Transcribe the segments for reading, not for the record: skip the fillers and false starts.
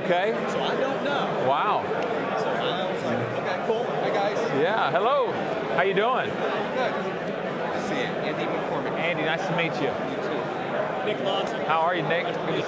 Okay. So I don't know. Wow. So I was like, okay, cool. Hey guys. Yeah. Hello. How you doing? Good. Good to see you. Andy McCormick. Andy, nice to meet you. You too. Nick Lawson. How are you, Nick? Nice to Good meet to you.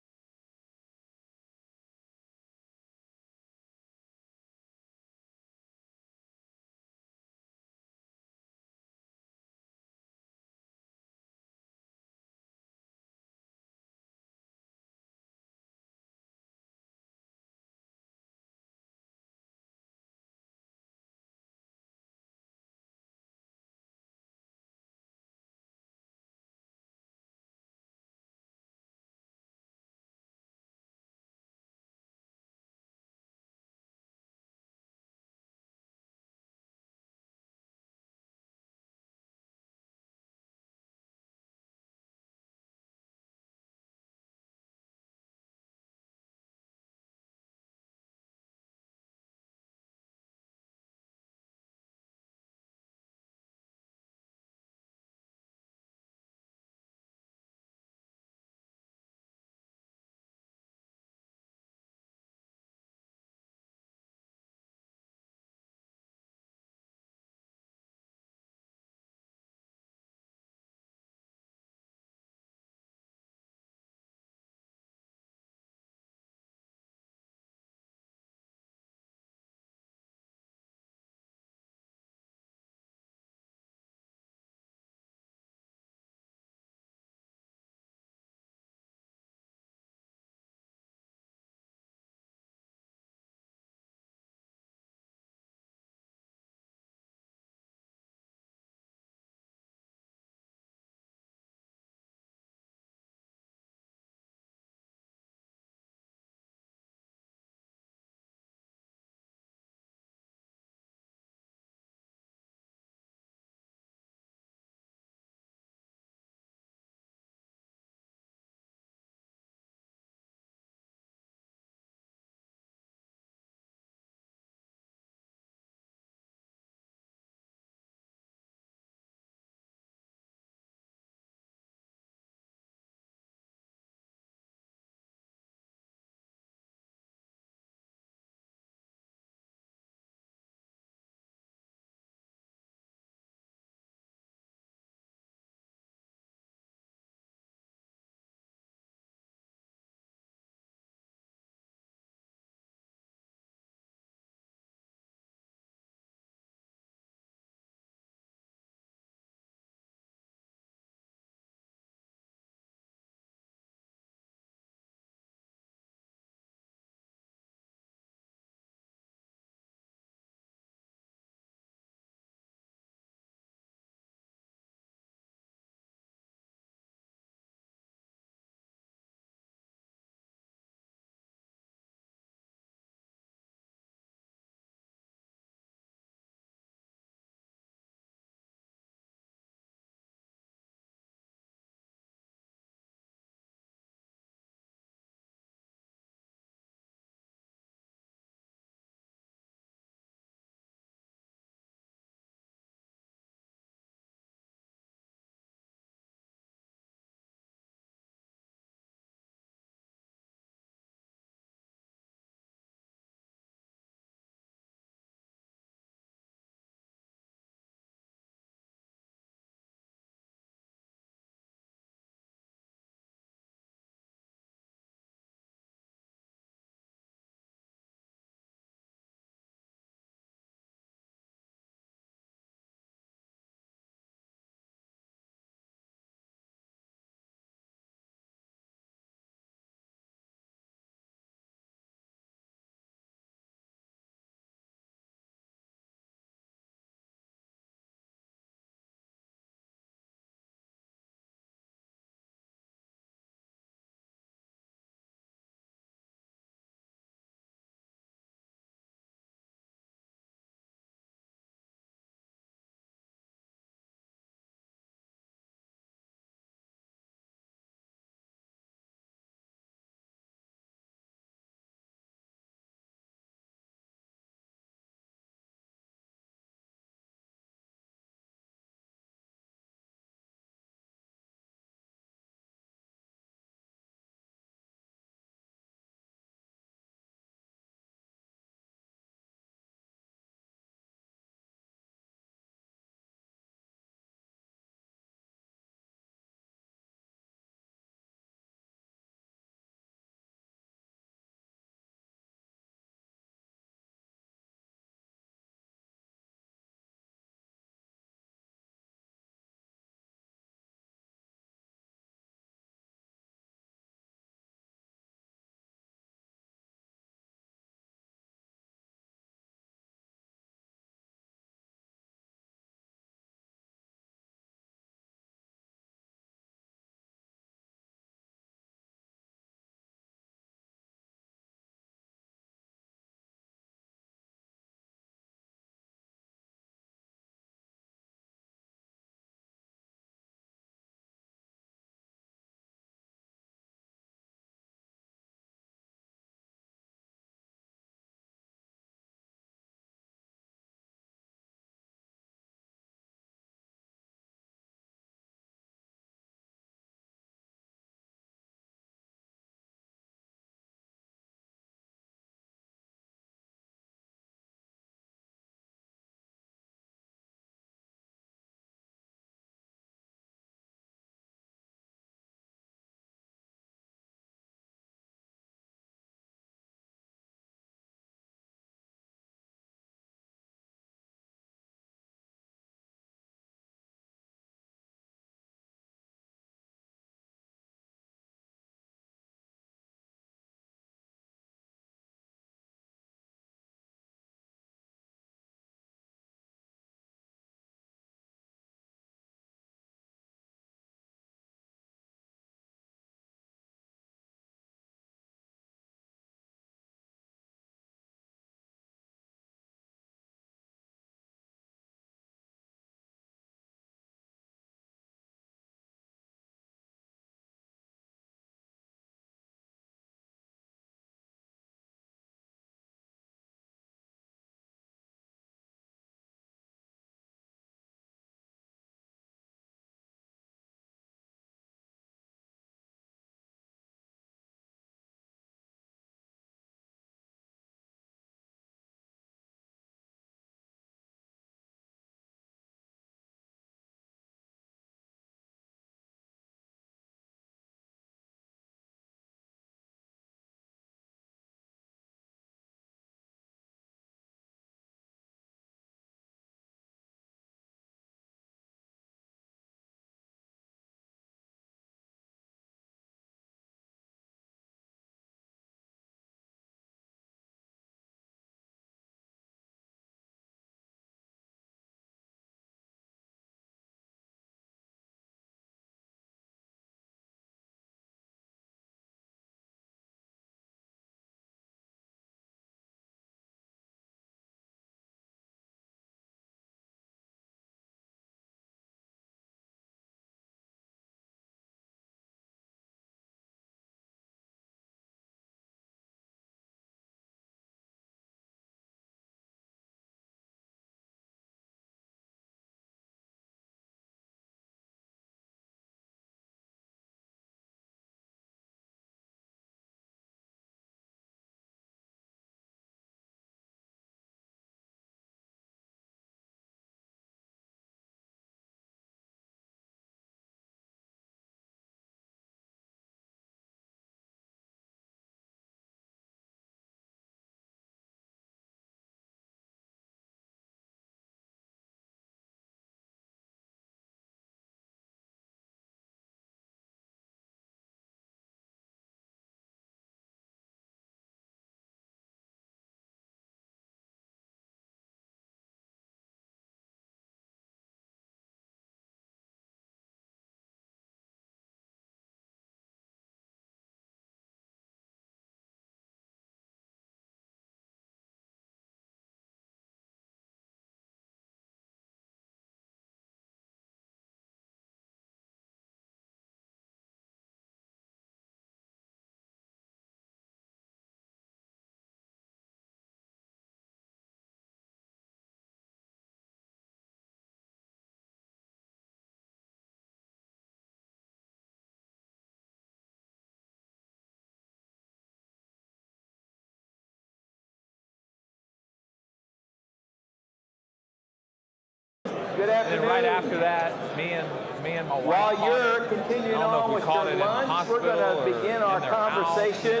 And then right after that, me and my wife. While caught you're it. continuing I don't know on if we with caught your it in the lunch, we're hospital going to or begin our in their house, conversation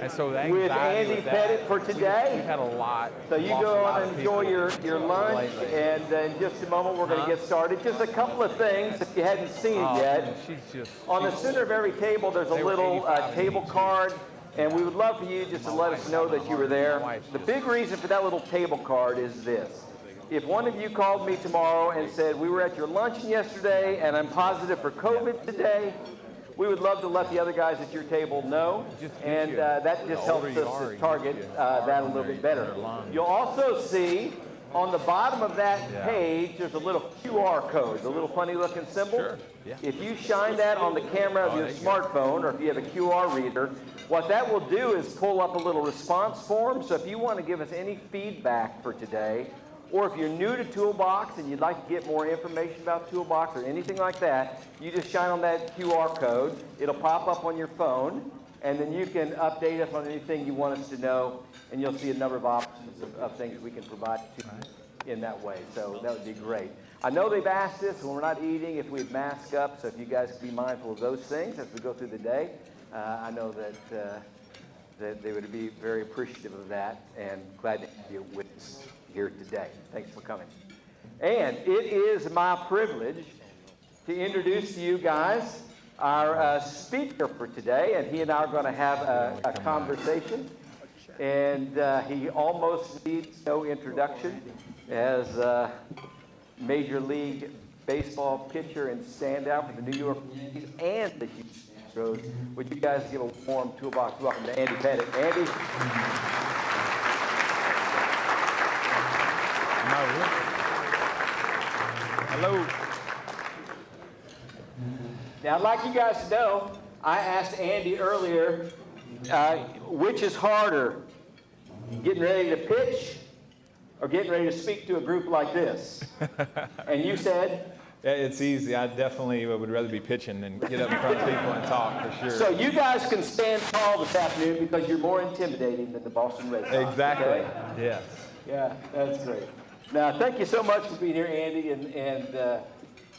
And so the with anxiety Andy with that, Pettite for today. We've had a lot. So you lost a go lot on of and enjoy people your lunch, lately. and in just a moment we're going to get started. Just a couple of things, if you hadn't seen it yet. On the center of every table, there's a little table card, and we would love for you just to let us know that you were there. The big reason for that little table card is this. If one of you called me tomorrow and said, we were at your luncheon yesterday, and I'm positive for COVID today, we would love to let the other guys at your table know, and that just helps us to target that a little bit better. You'll also see on the bottom of that page, there's a little QR code, the little funny looking symbol. Sure. Yeah. If you shine that on the camera of your smartphone, or if you have a QR reader, what that will do is pull up a little response form. So if you want to give us any feedback for today, or if you're new to Toolbox and you'd like to get more information about Toolbox or anything like that, you just shine on that QR code. It'll pop up on your phone, and then you can update us on anything you want us to know, and you'll see a number of options of things we can provide to you in that way. So that would be great. I know they've asked us when we're not eating if we'd mask up, so if you guys can be mindful of those things as we go through the day. I know that they would be very appreciative of that, and glad to have you with us here today. Thanks for coming. And it is my privilege to introduce to you guys our speaker for today, and he and I are going to have a conversation. And he almost needs no introduction as Major League Baseball pitcher and standout for the New York Yankees and the Houston Astros. Would you guys give a warm Toolbox welcome to Andy Pettite? Andy. Hello. Now, I'd like you guys to know, I asked Andy earlier, which is harder, getting ready to pitch or getting ready to speak to a group like this? And you said? Yeah, it's easy. I definitely would rather be pitching than get up in front of people and talk, for sure. So you guys can stand tall this afternoon because you're more intimidating than the Boston Red Sox. Exactly. Okay? Yes. Yeah, that's great. Now, thank you so much for being here, Andy, and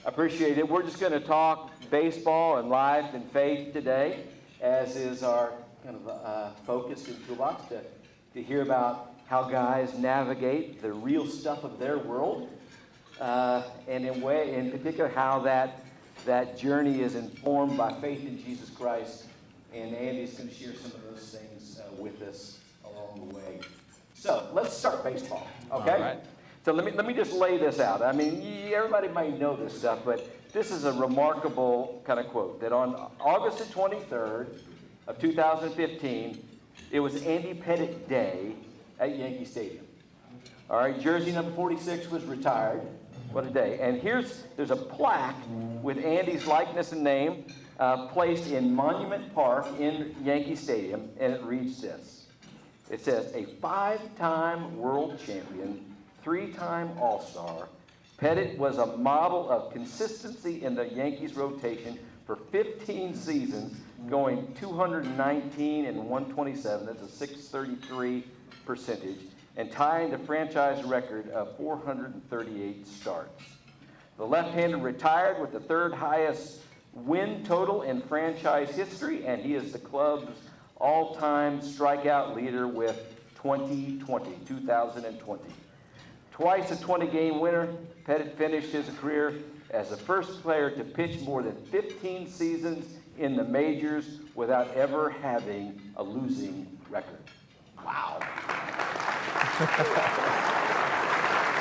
appreciate it. We're just going to talk baseball and life and faith today, as is our kind of focus in Toolbox, to hear about how guys navigate the real stuff of their world, and in particular how that journey is informed by faith in Jesus Christ. And Andy's going to share some of those things with us along the way. So let's start baseball, okay? All right. So let me just lay this out. I mean, everybody may know this stuff, but this is a remarkable kind of quote, that on August the 23rd of 2015, it was Andy Pettite Day at Yankee Stadium. All right, jersey number 46 was retired. What a day. And there's a plaque with Andy's likeness and name placed in Monument Park in Yankee Stadium, and it reads this. It says, a 5-time world champion, 3-time All-Star, Pettite was a model of consistency in the Yankees rotation for 15 seasons, going 219 and 127. That's a 633 percentage, and tying the franchise record of 438 starts. The left-hander retired with the third highest win total in franchise history, and he is the club's all-time strikeout leader with 2020. Twice a 20-game winner, Pettite finished his career as the first player to pitch more than 15 seasons in the majors without ever having a losing record. Wow.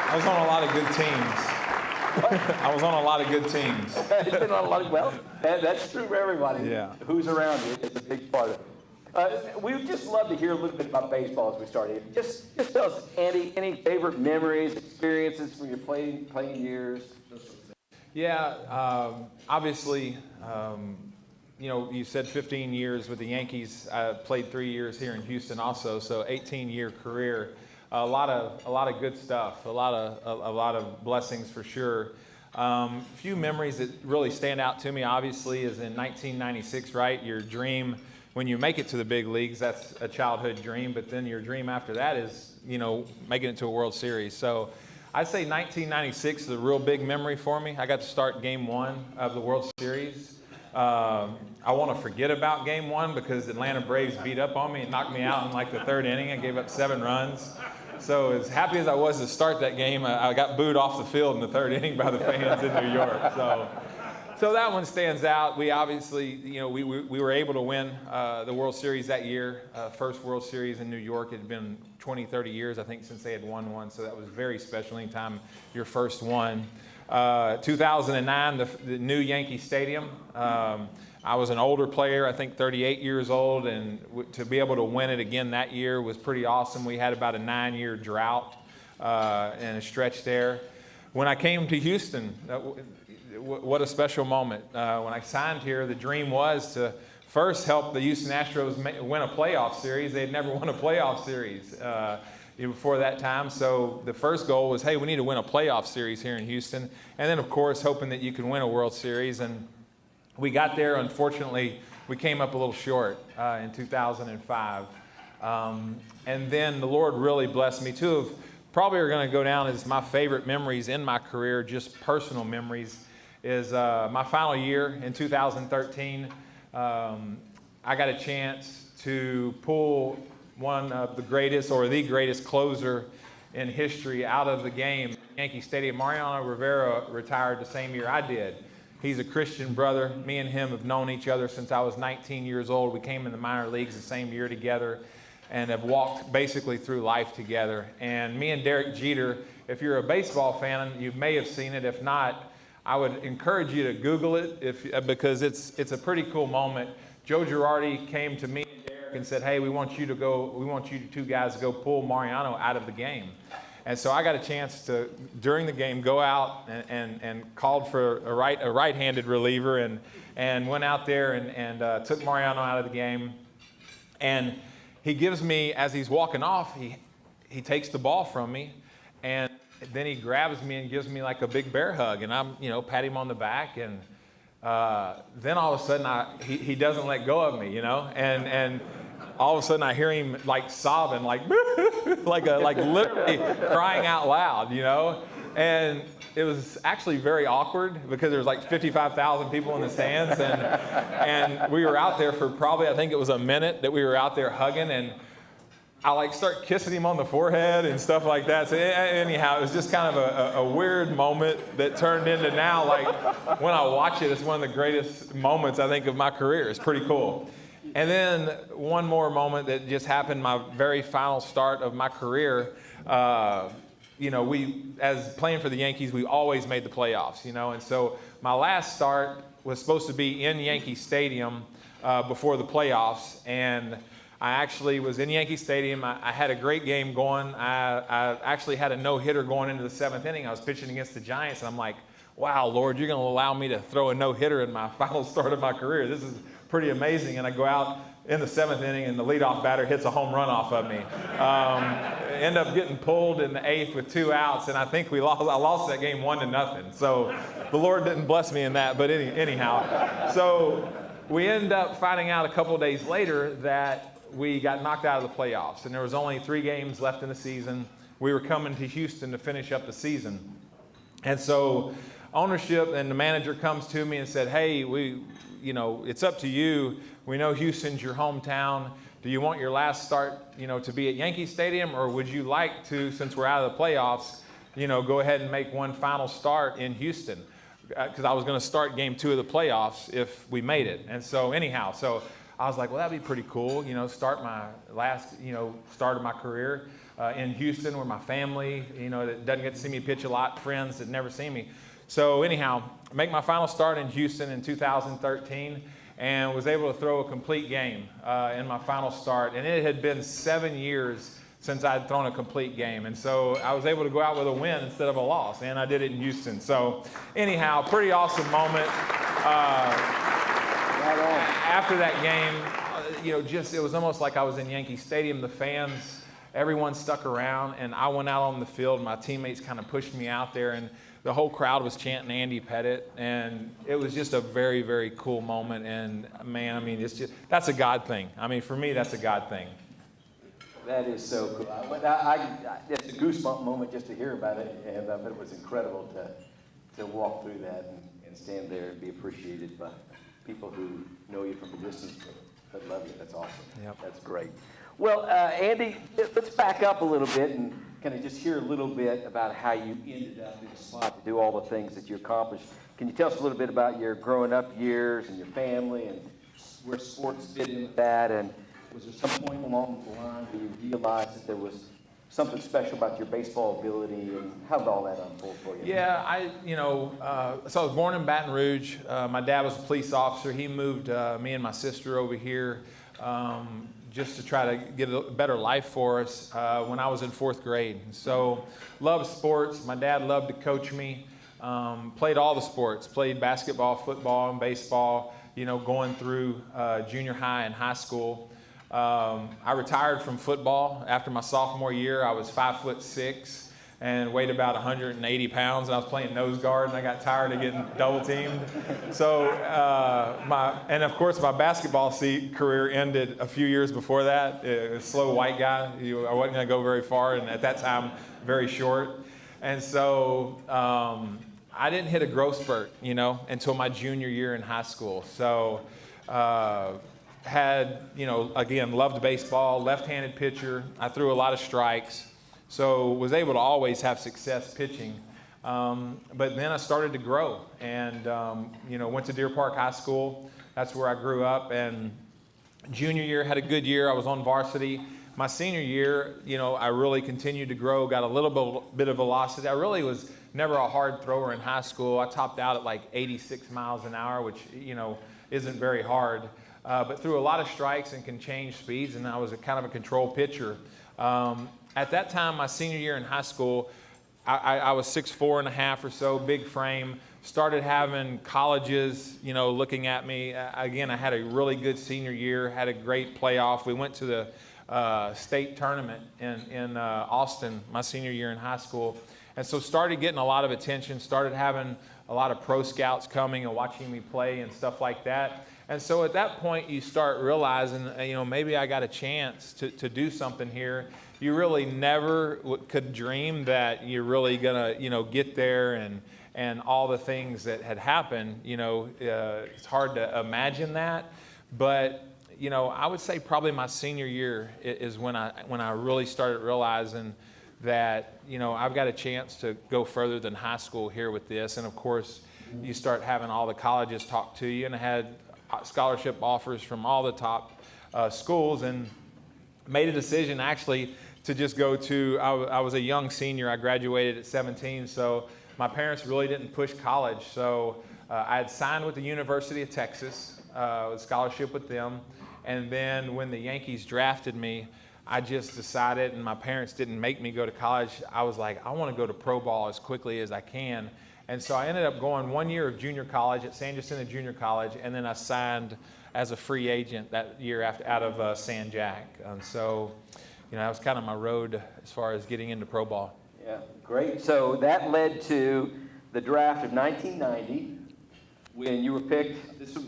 I was on a lot of good teams. I was on a lot of good teams. It's been on a lot of, well, that's true for everybody. Yeah. Who's around you is a big part of it. We would just love to hear a little bit about baseball as we start. Just tell us, Andy, any favorite memories, experiences from your playing years? Yeah, obviously, you said 15 years with the Yankees. I played 3 years here in Houston also, so 18-year career. A lot of good stuff. A lot of blessings for sure. A few memories that really stand out to me, obviously, is in 1996. Right, your dream. When you make it to the big leagues, that's a childhood dream, but then your dream after that is, making it to a World Series. So I'd say 1996 is a real big memory for me. I got to start Game 1 of the World Series. I want to forget about Game 1 because Atlanta Braves beat up on me and knocked me out in like the third inning. I gave up 7 runs. So as happy as I was to start that game, I got booed off the field in the third inning by the fans in New York. So that one stands out. We obviously, we were able to win the World Series that year, first World Series in New York. It had been 20, 30 years, I think, since they had won one. So that was very special anytime your first one. 2009, the new Yankee Stadium. I was an older player, I think 38 years old, and to be able to win it again that year was pretty awesome. We had about a 9-year drought and a stretch there. When I came to Houston, what a special moment. When I signed here, the dream was to first help the Houston Astros win a playoff series. They had never won a playoff series before that time. So the first goal was, hey, we need to win a playoff series here in Houston. And then, of course, hoping that you can win a World Series. And we got there. Unfortunately, we came up a little short in 2005. And then the Lord really blessed me. Two of probably are going to go down as my favorite memories in my career, just personal memories, is my final year in 2013. I got a chance to pull one of the greatest or the greatest closer in history out of the game, Yankee Stadium. Mariano Rivera retired the same year I did. He's a Christian brother. Me and him have known each other since I was 19 years old. We came in the minor leagues the same year together and have walked basically through life together. And me and Derek Jeter, if you're a baseball fan, you may have seen it. If not, I would encourage you to Google it because it's a pretty cool moment. Joe Girardi came to me and Derek and said, hey, we want you two guys to go pull Mariano out of the game. And so I got a chance to, during the game, go out and called for a right-handed reliever and went out there and took Mariano out of the game. And he gives me, as he's walking off, he takes the ball from me, and then he grabs me and gives me like a big bear hug, and I'm, pat him on the back, and then all of a sudden he doesn't let go of me, and all of a sudden I hear him like sobbing, like like literally crying out loud, and it was actually very awkward because there was like 55,000 people in the stands, and we were out there for probably, I think it was a minute that we were out there hugging, and I start kissing him on the forehead and stuff like that. So anyhow, it was just kind of a weird moment that turned into now, when I watch it, it's one of the greatest moments I think of my career. It's pretty cool. And then one more moment that just happened my very final start of my career. We, as playing for the Yankees, we always made the playoffs, and so my last start was supposed to be in Yankee Stadium before the playoffs, and I actually was in Yankee Stadium. I had a great game going. I actually had a no-hitter going into the 7th inning. I was pitching against the Giants, and I'm like, wow, Lord, you're going to allow me to throw a no-hitter in my final start of my career. This is pretty amazing. And I go out in the 7th inning, and the leadoff batter hits a home run off of me. End up getting pulled in the 8th with 2 outs, and I think I lost that game 1-0. So the Lord didn't bless me in that, but anyhow. So we end up finding out a couple of days later that we got knocked out of the playoffs, and there was only 3 games left in the season. We were coming to Houston to finish up the season. And so ownership and the manager comes to me and said, hey, it's up to you. We know Houston's your hometown. Do you want your last start, to be at Yankee Stadium, or would you like to, since we're out of the playoffs, go ahead and make one final start in Houston? Because I was going to start game 2 of the playoffs if we made it. And so anyhow, I was like, well, that'd be pretty cool, start my last, start of my career in Houston where my family, that doesn't get to see me pitch a lot, friends that never see me. So anyhow, make my final start in Houston in 2013 and was able to throw a complete game in my final start. And it had been 7 years since I'd thrown a complete game. And so I was able to go out with a win instead of a loss, and I did it in Houston. So anyhow, pretty awesome moment. After that game, it was almost like I was in Yankee Stadium. The fans, everyone stuck around, and I went out on the field. My teammates kind of pushed me out there, and the whole crowd was chanting Andy Pettite, and it was just a very, very cool moment. And man, that's a God thing. For me, that's a God thing. That is so cool. It's a goosebump moment just to hear about it, and but it was incredible to walk through that and stand there and be appreciated by people who know you from a distance but love you. That's awesome. Yep. That's great. Well, Andy, let's back up a little bit and kind of just hear a little bit about how you ended up in the spot to do all the things that you accomplished. Can you tell us a little bit about your growing up years and your family and where sports fit into that? And was there some point along the line where you realized that there was something special about your baseball ability, and how did all that unfold for you? Yeah, so I was born in Baton Rouge. My dad was a police officer. He moved me and my sister over here just to try to get a better life for us when I was in 4th grade. So loved sports. My dad loved to coach me. Played all the sports. Played basketball, football, and baseball, going through junior high and high school. I retired from football after my sophomore year. I was 5'6" and weighed about 180 pounds. And I was playing nose guard, and I got tired of getting double teamed. So, and of course, my basketball career ended a few years before that. A slow white guy. I wasn't going to go very far, and at that time, very short. And so I didn't hit a growth spurt, until my junior year in high school. So. Again, loved baseball, left-handed pitcher. I threw a lot of strikes, so was able to always have success pitching. But then I started to grow and, went to Deer Park High School. That's where I grew up. And junior year, had a good year. I was on varsity. My senior year, I really continued to grow, got a little bit of velocity. I really was never a hard thrower in high school. I topped out at like 86 miles an hour, which, isn't very hard. But threw a lot of strikes and can change speeds, and I was a kind of a control pitcher. At that time, my senior year in high school, I was 6'4.5" or so, big frame. Started having colleges, looking at me. Again, I had a really good senior year, had a great playoff. We went to the state tournament in Austin my senior year in high school. And so started getting a lot of attention, started having a lot of pro scouts coming and watching me play and stuff like that. And so at that point, you start realizing, maybe I got a chance to do something here. You really never could dream that you're really going to, get there and all the things that had happened. It's hard to imagine that. But, I would say probably my senior year is when I really started realizing that, I've got a chance to go further than high school here with this. And, of course, you start having all the colleges talk to you. And I had scholarship offers from all the top schools, and made a decision actually to just go to, I was a young senior. I graduated at 17, so my parents really didn't push college. So I had signed with the University of Texas, a scholarship with them. And then when the Yankees drafted me, I just decided, and my parents didn't make me go to college. I was like, I want to go to pro ball as quickly as I can. And so I ended up going 1 year of junior college at San Jacinto Junior College, and then I signed as a free agent that year out of San Jac. And so, that was kind of my road as far as getting into pro ball. Yeah, great. So that led to the draft of 1990, when you were picked. This was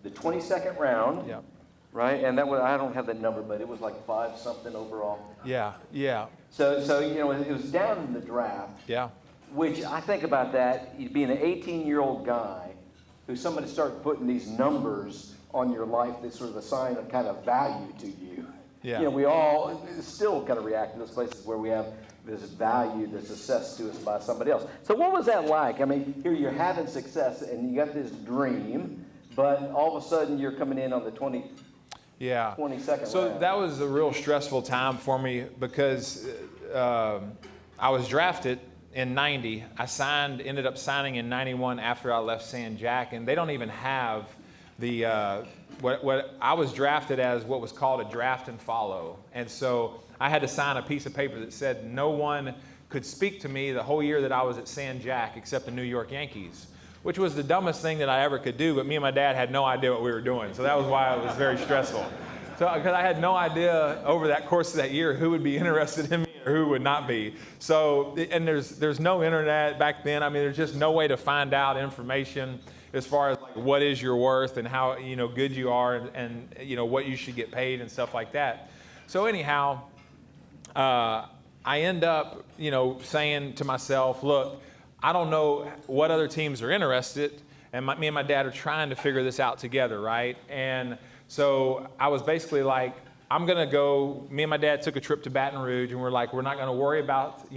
the 22nd round. Yeah. Right, and that was, I don't have the number, but it was like 5-something overall. Yeah. So it was down in the draft. Yeah. Which I think about that, being an 18-year-old guy, who somebody started putting these numbers on your life that sort of assign a kind of value to you. Yeah. We all still kind of react to those places where we have this value that's assessed to us by somebody else. So what was that like? I mean, here you're having success and you got this dream, but all of a sudden you're coming in on the 22nd So round. that was a real stressful time for me because I was drafted in 90. I ended up signing in 91 after I left San Jac, and they don't even have the what I was drafted as what was called a draft and follow. And so I had to sign a piece of paper that said no one could speak to me the whole year that I was at San Jac except the New York Yankees, which was the dumbest thing that I ever could do, but me and my dad had no idea what we were doing. So that was why it was very stressful. So, because I had no idea over that course of that year who would be interested in me or who would not be. So, and there's no internet back then. I mean, there's just no way to find out information as far as like what is your worth and how, good you are and what you should get paid and stuff like that. So anyhow, I end up, saying to myself, look, I don't know what other teams are interested, and me and my dad are trying to figure this out together, right? And so I was basically like, I'm going to go. Me and my dad took a trip to Baton Rouge, and we're like, we're not going to worry about,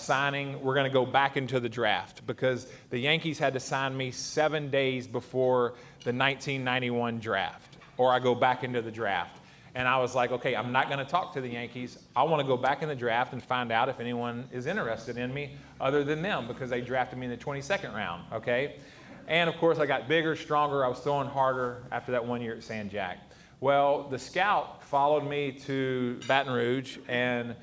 signing. We're going to go back into the draft because the Yankees had to sign me 7 days before the 1991 draft, or I go back into the draft. And I was like, okay, I'm not going to talk to the Yankees. I want to go back in the draft and find out if anyone is interested in me other than them because they drafted me in the 22nd round, okay? And, of course, I got bigger, stronger. I was throwing harder after that 1 year at San Jack. Well, the scout followed me to Baton Rouge and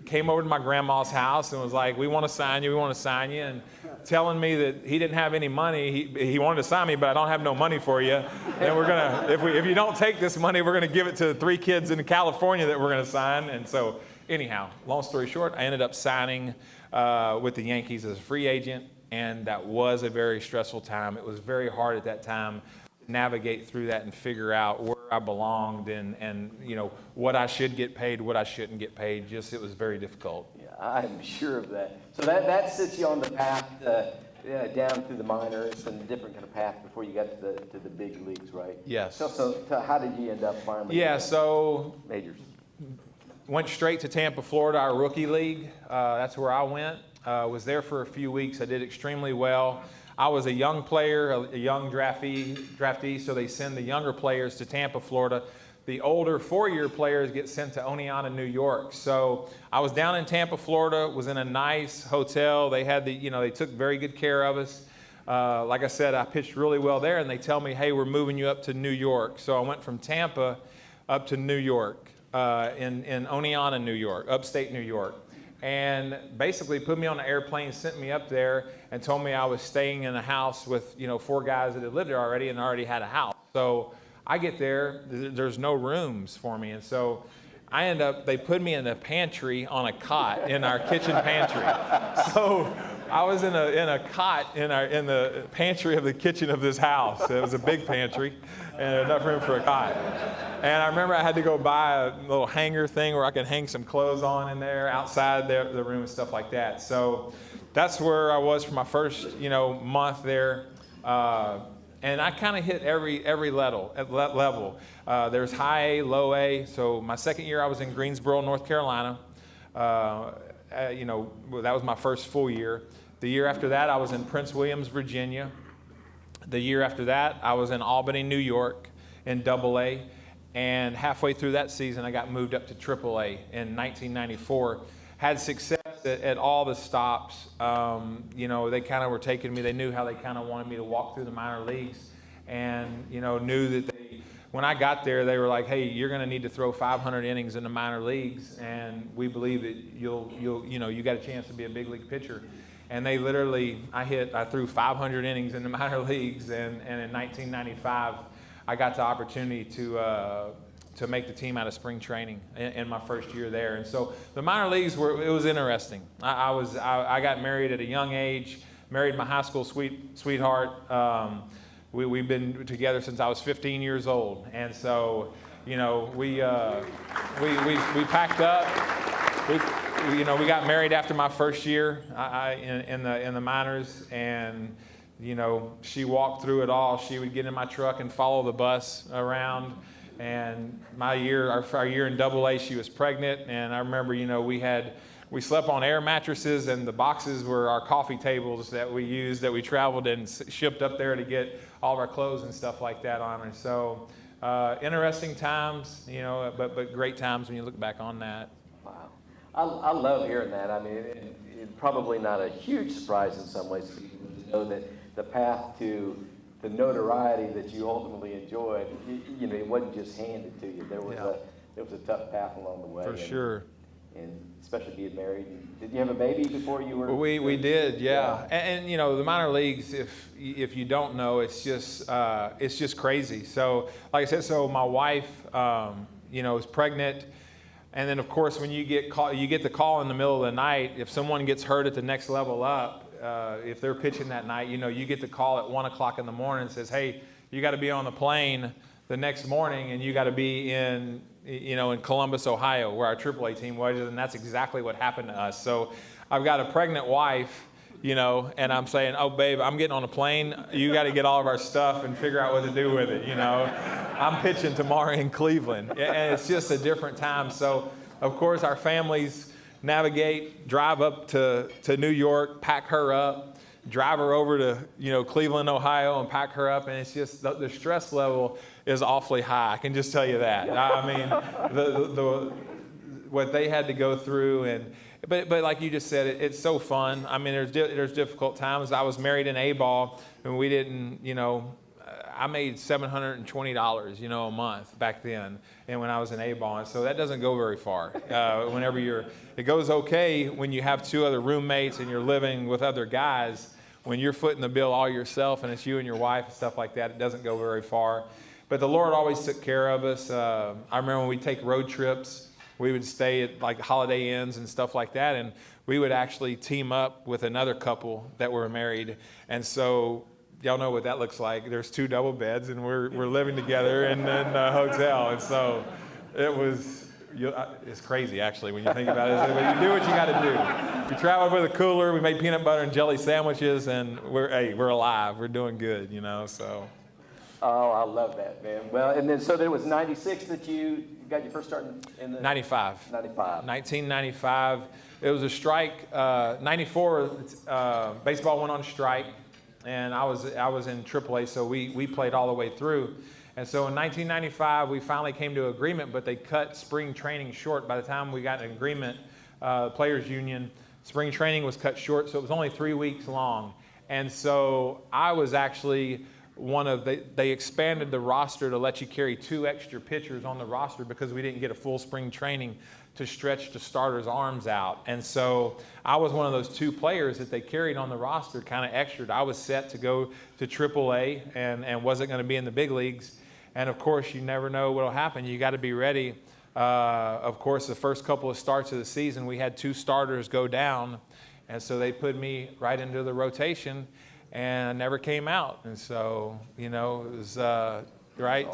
came over to my grandma's house and was like, we want to sign you, and telling me that he didn't have any money. He wanted to sign me, but I don't have no money for you. And we're going to, if you don't take this money, we're going to give it to the 3 kids in California that we're going to sign. And so anyhow, long story short, I ended up signing with the Yankees as a free agent, and that was a very stressful time. It was very hard at that time to navigate through that and figure out where I belonged and what I should get paid, what I shouldn't get paid. It was very difficult. Yeah, I'm sure of that. So that sets you on the path down through the minors and a different kind of path before you got to the big leagues, right? Yes. So how did you end up finally? Yeah, so majors. Went straight to Tampa, Florida, our rookie league. That's where I went. Was there for a few weeks. I did extremely well. I was a young player, a young draftee, so they send the younger players to Tampa, Florida. The older 4-year players get sent to Oneonta, New York. So I was down in Tampa, Florida, was in a nice hotel. They had they took very good care of us. Like I said, I pitched really well there, and they tell me, hey, we're moving you up to New York. So I went from Tampa up to New York, in Oneonta, New York, upstate New York. And basically put me on an airplane, sent me up there, and told me I was staying in a house with 4 guys that had lived there already and already had a house. So I get there, there's no rooms for me, and so they put me in a pantry on a cot in our kitchen pantry. So I was in a cot in the pantry of the kitchen of this house. It was a big pantry and enough room for a cot. And I remember I had to go buy a little hanger thing where I could hang some clothes on in there outside the room and stuff like that. So that's where I was for my first month there. And I kind of hit every level. There's high A, low A. So my second year I was in Greensboro, North Carolina. That was my first full year. The year after that I was in Prince Williams, Virginia. The year after that I was in Albany, New York in Double A. And halfway through that season I got moved up to Triple A in 1994. Had success at all the stops. They kind of were taking me. They knew how they kind of wanted me to walk through the minor leagues, and knew that when I got there, they were like, "Hey, you're going to need to throw 500 innings in the minor leagues, and we believe that you got a chance to be a big league pitcher." And they literally, I threw 500 innings in the minor leagues, and in 1995, I got the opportunity to make the team out of spring training in my first year there. And so the minor leagues it was interesting. I got married at a young age, married my high school sweetheart. We've been together since I was 15 years old. And so, we packed up. We got married after my first year in the minors, and she walked through it all. She would get in my truck and follow the bus around. And our year in Double A, she was pregnant, and I remember, we slept on air mattresses, and the boxes were our coffee tables that we traveled and shipped up there to get all of our clothes and stuff like that on her. So interesting times, but great times when you look back on that. Wow, I love hearing that. I mean, it's probably not a huge surprise in some ways to know that the path to the notoriety that you ultimately enjoyed, it wasn't just handed to you. There was a tough path along the way. For sure. And especially being married. Did you have a baby before you were? We did, yeah. And the minor leagues, if you don't know, it's just crazy. So like I said, my wife, is pregnant. And then of course, when you get the call in the middle of the night, if someone gets hurt at the next level up, if they're pitching that night, you get the call at 1 o'clock in the morning and says, hey, you got to be on the plane the next morning, and you got to be in in Columbus, Ohio, where our AAA team was, and that's exactly what happened to us. So I've got a pregnant wife, and I'm saying, oh, babe, I'm getting on a plane. You got to get all of our stuff and figure out what to do with it, I'm pitching tomorrow in Cleveland, and it's just a different time. So, of course, our families navigate, drive up to New York, pack her up, drive her over to, Cleveland, Ohio, and pack her up, and it's just the stress level is awfully high. I can just tell you that. I mean, the what they had to go through, but like you just said, it's so fun. I mean, there's difficult times. I was married in A-ball, and we didn't, I made $720, a month back then, and when I was in A-ball, and so that doesn't go very far. It goes okay when you have two other roommates and you're living with other guys. When you're footing the bill all yourself and it's you and your wife and stuff like that, it doesn't go very far. But the Lord always took care of us. I remember when we'd take road trips, we would stay at like Holiday Inns and stuff like that, and we would actually team up with another couple that were married. And so y'all know what that looks like. There's two double beds, and we're living together in a hotel. And so it's crazy, actually, when you think about it. But you do what you got to do. We traveled with a cooler. We made peanut butter and jelly sandwiches, and we're alive. We're doing good, so. Oh, I love that, man. Well, and then so there was 96 that you got your first start in the 95. 1995. It was a strike. 94, baseball went on strike, and I was in AAA, so we played all the way through. And so in 1995, we finally came to agreement, but they cut spring training short. By the time we got an agreement, Players Union, spring training was cut short, so it was only 3 weeks long. And so I was actually they expanded the roster to let you carry 2 extra pitchers on the roster because we didn't get a full spring training to stretch the starters' arms out. And so I was one of those 2 players that they carried on the roster, kind of extra. I was set to go to AAA and wasn't going to be in the big leagues. And, of course, you never know what will happen. You got to be ready. Of course, the first couple of starts of the season, we had 2 starters go down. And so they put me right into the rotation, and I never came out. And so, it was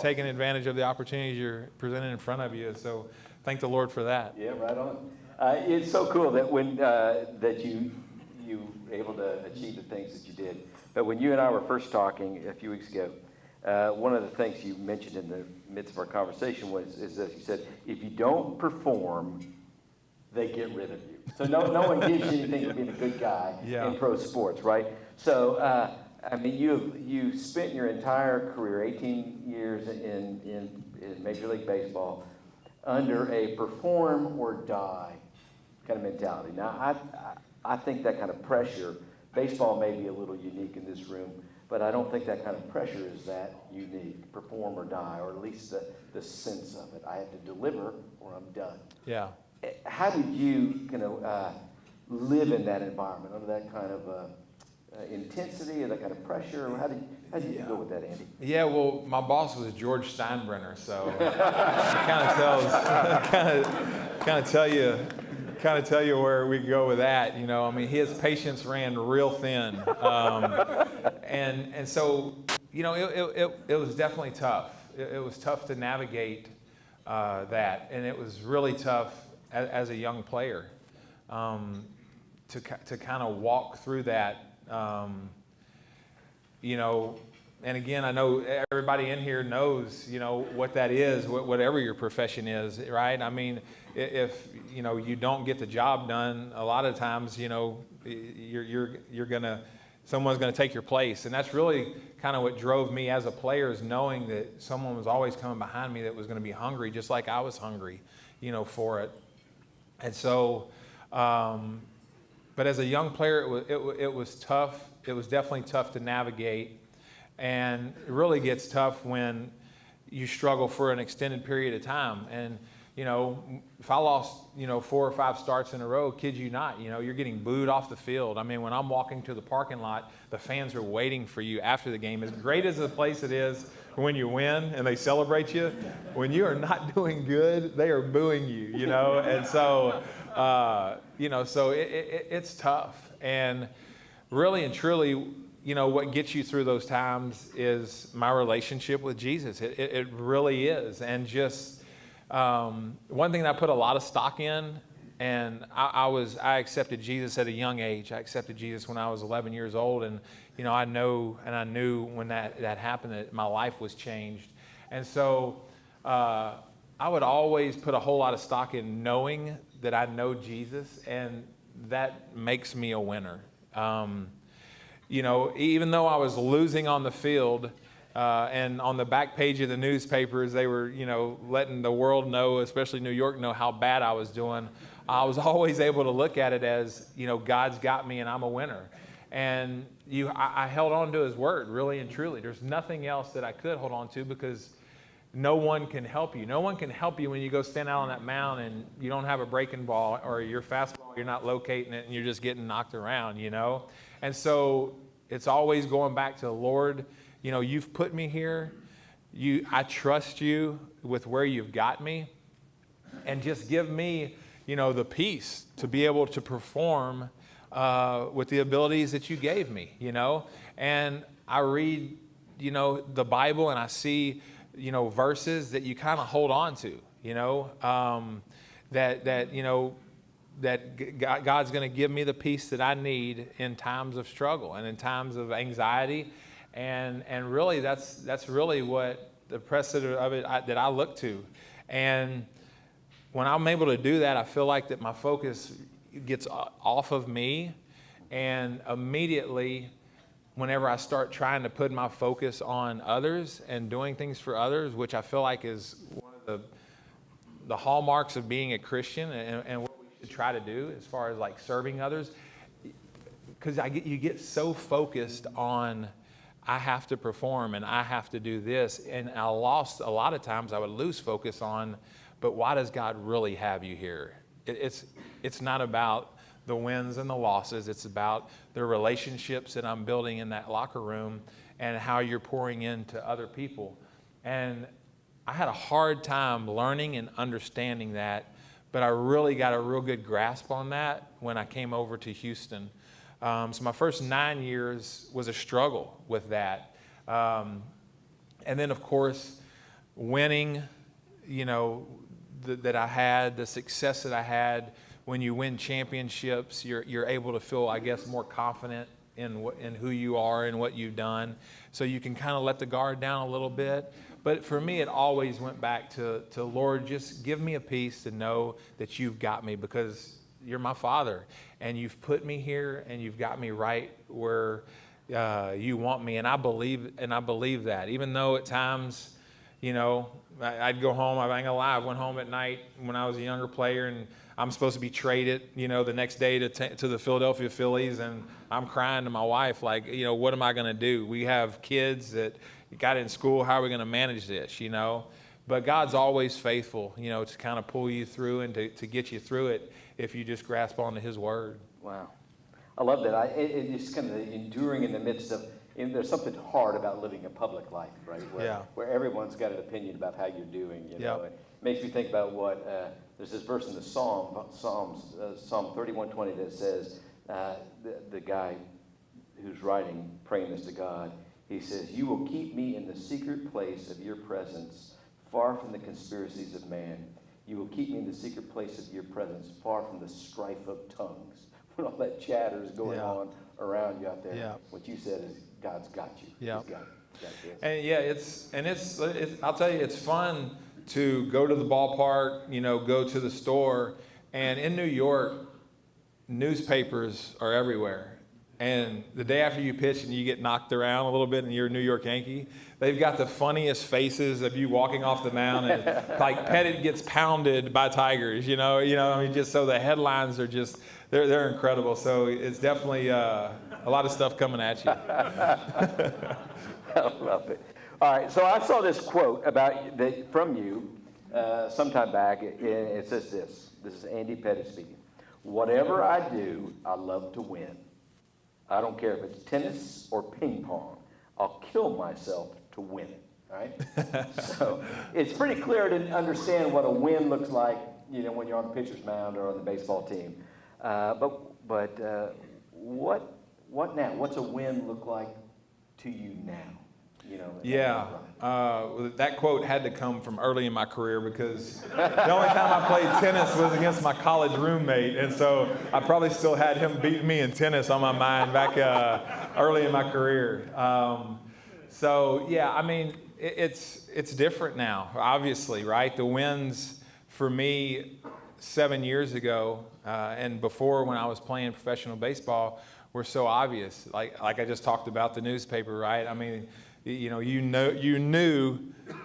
taking advantage of the opportunities you're presented in front of you. And so thank the Lord for that. Yeah, right on. It's so cool that when that you were able to achieve the things that you did. But when you and I were first talking a few weeks ago, one of the things you mentioned in the midst of our conversation is that you said, if you don't perform, they get rid of you. So no one gives you anything for being a good guy in pro sports, right? So, I mean, you spent your entire career, 18 years in Major League Baseball, under a perform or die kind of mentality. Now, I think that kind of pressure, baseball may be a little unique in this room, but I don't think that kind of pressure is that unique, perform or die, or at least the sense of it. I have to deliver or I'm done. Yeah. How did you kind of live in that environment, under that kind of intensity or that kind of pressure? How did you go with that, Andy? Yeah, well, my boss was George Steinbrenner, so it kind of tell you where we go with that. I mean, his patience ran real thin, and so it was definitely tough. It was tough to navigate that, and it was really tough as a young player to kind of walk through that. And again, I know everybody in here knows, what that is, whatever your profession is, right? I mean, if you don't get the job done, a lot of times, someone's gonna take your place, and that's really kind of what drove me as a player, is knowing that someone was always coming behind me that was gonna be hungry, just like I was hungry, for it. And so, but as a young player, it was tough. It was definitely tough to navigate. And it really gets tough when you struggle for an extended period of time. And, if I lost, 4 or 5 starts in a row, kid you not, you're getting booed off the field. I mean, when I'm walking to the parking lot, the fans are waiting for you after the game. As great as the place it is when you win and they celebrate you, when you are not doing good, they are booing you, And so, so it's tough. And really and truly, what gets you through those times is my relationship with Jesus. It really is. And just one thing that I put a lot of stock in, and I accepted Jesus at a young age. I accepted Jesus when I was 11 years old, and I knew when that happened that my life was changed. And so I would always put a whole lot of stock in knowing that I know Jesus, and that makes me a winner. Even though I was losing on the field, and on the back page of the newspapers, they were, letting the world know, especially New York, know how bad I was doing. I was always able to look at it as, God's got me and I'm a winner. And I held on to his word, really and truly. There's nothing else that I could hold on to, because no one can help you. No one can help you when you go stand out on that mound and you don't have a breaking ball, or your fastball, you're not locating it, and you're just getting knocked around, And so it's always going back to, Lord, you've put me here. I trust you with where you've got me. And just give me, the peace to be able to perform with the abilities that you gave me, And I read, the Bible, and I see, verses that you kind of hold on to, that God's going to give me the peace that I need in times of struggle and in times of anxiety. And really, that's really what the precedent of it that I look to. And when I'm able to do that, I feel like that my focus gets off of me, and immediately, whenever I start trying to put my focus on others and doing things for others, which I feel like is one of the hallmarks of being a Christian, and what we should try to do as far as like serving others, because you get so focused on, I have to perform and I have to do this, and a lot of times I would lose focus on, but why does God really have you here? It's not about the wins and the losses. It's about the relationships that I'm building in that locker room and how you're pouring into other people. And I had a hard time learning and understanding that, but I really got a real good grasp on that when I came over to Houston. So my first 9 years was a struggle with that. And then, of course, winning, that I had, the success that I had. When you win championships, you're able to feel, I guess, more confident in who you are and what you've done. So you can kind of let the guard down a little bit. But for me, it always went back to Lord, just give me a peace to know that you've got me, because you're my Father, and you've put me here, and you've got me right where you want me. And I believe that, even though at times, I'd go home. I ain't gonna lie, I went home at night when I was a younger player, and I'm supposed to be traded, the next day to the Philadelphia Phillies, and I'm crying to my wife, like, what am I going to do? We have kids that got in school. How are we going to manage this, But God's always faithful, to kind of pull you through and to get you through it if you just grasp onto his word. Wow. I love that. It's kind of enduring in the midst of, there's something hard about living a public life, right? Where everyone's got an opinion about how you're doing, It makes me think about what... there's this verse in the Psalm 31:20 that says, the guy who's praying this to God, he says, "You will keep me in the secret place of your presence, far from the conspiracies of man. You will keep me in the secret place of your presence, far from the strife of tongues." When all that chatter is going on around you out there, what you said is, God's got you. Yeah. He's got this. And it's I'll tell you, it's fun to go to the ballpark, go to the store. And in New York, newspapers are everywhere. And the day after you pitch and you get knocked around a little bit and you're a New York Yankee, they've got the funniest faces of you walking off the mound, and like Pettite gets pounded by Tigers, just so the headlines are just, they're incredible. So it's definitely a lot of stuff coming at you. I love it. All right, so I saw this quote from you sometime back. It says this. This is Andy Pettite speaking. "Whatever I do, I love to win. I don't care if it's tennis or ping pong. I'll kill myself to win it." All right? So it's pretty clear to understand what a win looks like, when you're on the pitcher's mound or on the baseball team. But what now? What's a win look like to you now? Yeah, that quote had to come from early in my career because the only time I played tennis was against my college roommate, and so I probably still had him beating me in tennis on my mind back early in my career. So yeah, I mean, it's different now, obviously, right? The wins for me 7 years ago and before when I was playing professional baseball were so obvious. Like I just talked about the newspaper, right? I mean, you knew,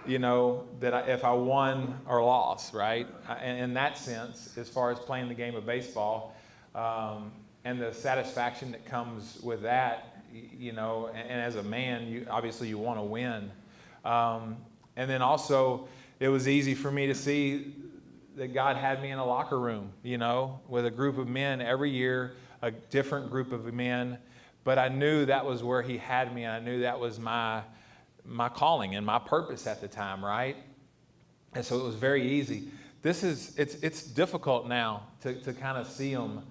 that if I won or lost, right? And in that sense, as far as playing the game of baseball, and the satisfaction that comes with that, and as a man, you want to win. And then also, it was easy for me to see that God had me in a locker room, with a group of men every year, a different group of men. But I knew that was where he had me, and I knew that was my calling and my purpose at the time, right? And so it was very easy. It's difficult now to kind of see them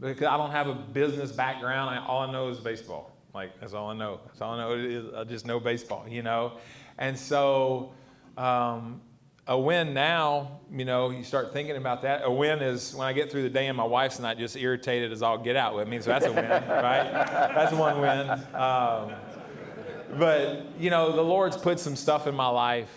because I don't have a business background. All I know is baseball. Like, that's all I know. That's all I know. I just know baseball, And so a win now, you start thinking about that. A win is when I get through the day and my wife's not just irritated as all get out with me. So that's a win, right? That's one win. But, the Lord's put some stuff in my life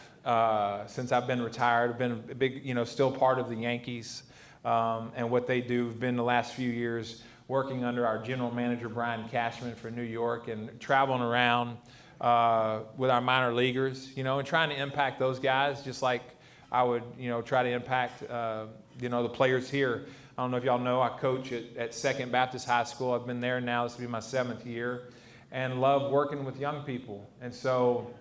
since I've been retired. I've been a big, still part of the Yankees and what they do. I've been the last few years working under our general manager, Brian Cashman, for New York and traveling around with our minor leaguers, and trying to impact those guys just like I would, try to impact, the players here. I don't know if y'all know, I coach at Second Baptist High School. I've been there now. This will be my 7th year. And love working with young people. And so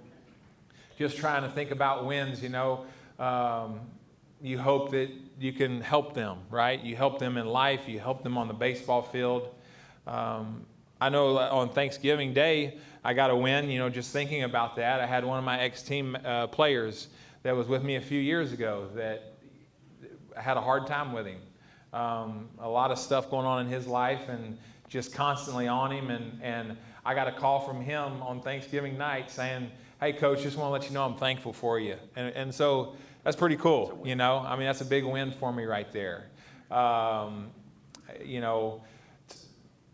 just trying to think about wins, you hope that you can help them, right? You help them in life. You help them on the baseball field. I know on Thanksgiving Day, I got a win, just thinking about that. I had one of my ex-team players that was with me a few years ago that I had a hard time with him. A lot of stuff going on in his life and just constantly on him. And I got a call from him on Thanksgiving night saying, "Hey, Coach, just want to let you know I'm thankful for you." And so that's pretty cool, that's a big win for me right there.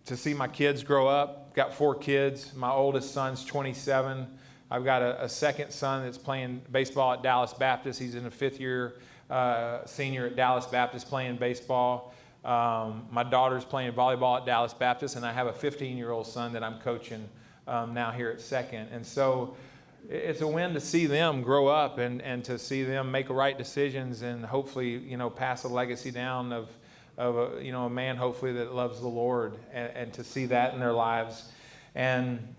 To see my kids grow up. Got 4 kids. My oldest son's 27. I've got a second son that's playing baseball at Dallas Baptist. He's in a 5th year senior at Dallas Baptist playing baseball. My daughter's playing volleyball at Dallas Baptist, and I have a 15-year-old son that I'm coaching now here at Second. And so it's a win to see them grow up and to see them make right decisions and hopefully, pass a legacy down of a man hopefully that loves the Lord and to see that in their lives. And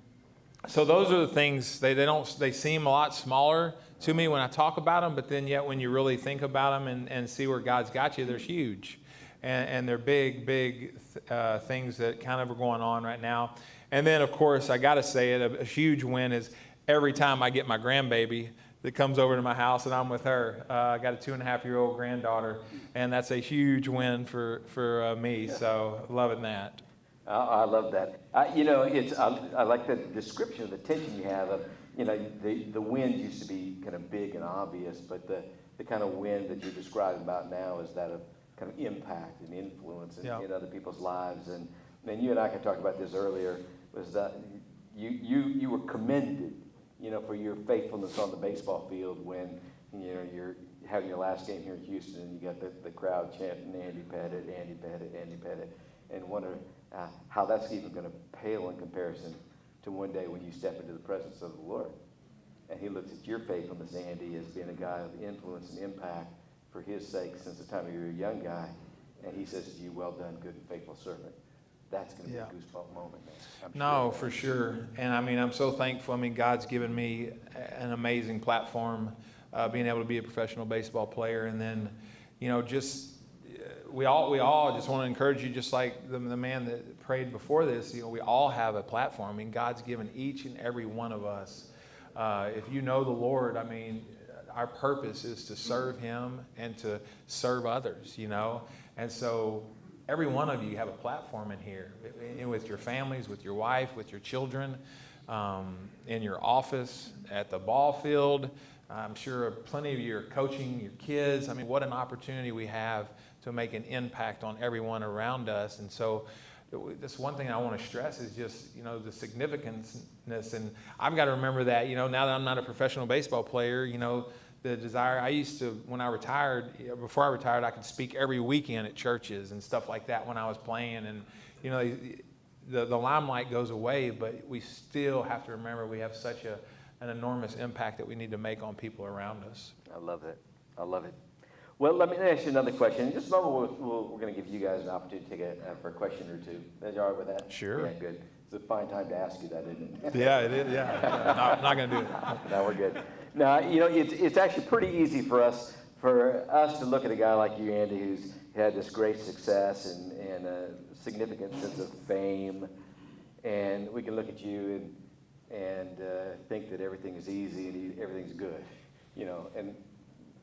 so those are the things, they seem a lot smaller to me when I talk about them, but then yet when you really think about them and see where God's got you, they're huge. And they're big things that kind of are going on right now. And then, of course, I got to say it, a huge win is every time I get my grandbaby that comes over to my house and I'm with her. I got a 2.5-year-old granddaughter, and that's a huge win for me. So loving that. I love that. I like the description of the tension you have of, the wind used to be kind of big and obvious, but the kind of wind that you're describing about now is that of kind of impact and influence in other people's lives. And you and I had talked about this earlier, was that you were commended, for your faithfulness on the baseball field when, you're having your last game here in Houston and you got the crowd chanting Andy Pettite, Andy Pettite, Andy Pettite, and wonder how that's even going to pale in comparison to one day when you step into the presence of the Lord. And he looks at your faithfulness, Andy, as being a guy of influence and impact for his sake since the time you were a young guy. And he says to you, "Well done, good and faithful servant." That's going to be a goosebump moment, man. No, for sure. And I'm so thankful. God's given me an amazing platform, being able to be a professional baseball player. And then, we all just want to encourage you, just like the man that prayed before this, we all have a platform. God's given each and every one of us. If you know the Lord, our purpose is to serve him and to serve others, And so every one of you have a platform in here, with your families, with your wife, with your children. in your office, at the ball field. I'm sure plenty of you are coaching your kids. I mean, what an opportunity we have to make an impact on everyone around us. And so that's one thing I want to stress is just, the significance. And I've got to remember that, now that I'm not a professional baseball player, the desire, I used to, when I retired, before I retired, I could speak every weekend at churches and stuff like that when I was playing. And, the limelight goes away, but we still have to remember we have such an enormous impact that we need to make on people around us. I love it. I love it. Well, let me ask you another question. In just a moment, we're going to give you guys an opportunity to take for a question or two. Is you all right with that? Sure. Yeah, good. It's a fine time to ask you that, isn't it? Yeah, it is. Yeah. No, I'm not going to do it. No, we're good. Now, it's actually pretty easy for us to look at a guy like you, Andy, who's had this great success and a significant sense of fame, and we can look at you and think that everything is easy and everything's good, and